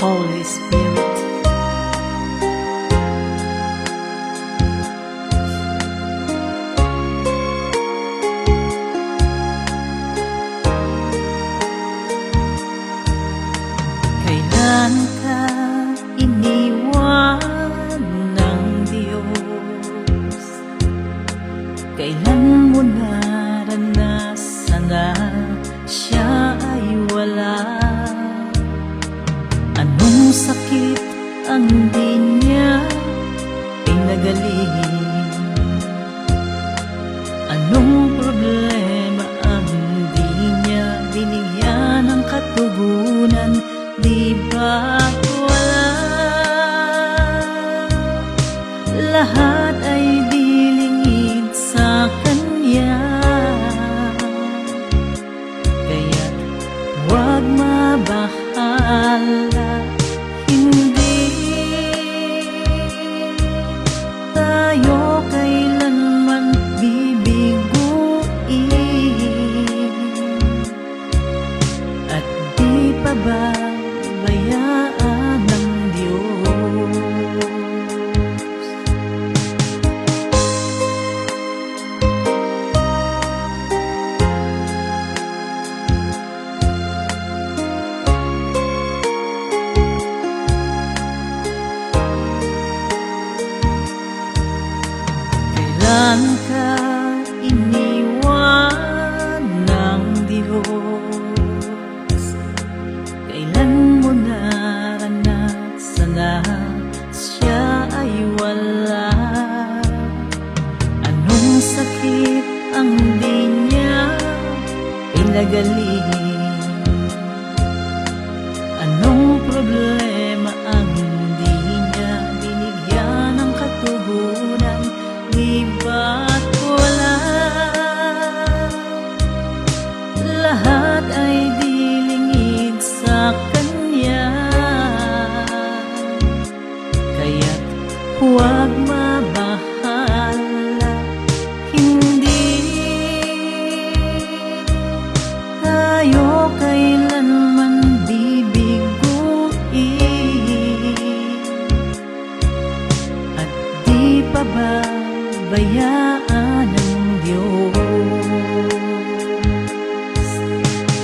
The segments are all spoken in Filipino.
Holy Spirit. Kailan ka iniwan ng Diyos? Kailan mo naranasan na siya ay wala? Anong sakit ang di niya pinagaling? Anong problema ang di niya binigyan ng katugunan? Di ba't wala? Lahat ay dilingid sa Kanya, kaya't huwag mabahala. Hindi tayo kailanman bibiguin, at di pa ba bayaan ng Diyos? Kailan ka iniwan ng Diyos? Kailan mo naranasan na siya ay wala? Anong sakit ang di niya pinagaling? Anong problema ang di niya binigyan ng katugunan? Di ba't wala? Lahat ay dilingid sa Kanya, kaya't huwag mabahala. Hindi tayo kailanman bibiguin, at di pa ba bayaan ng Diyos?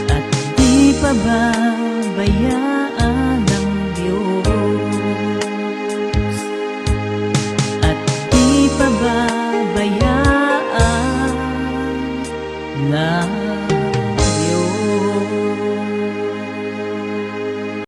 At di pa ba bayaan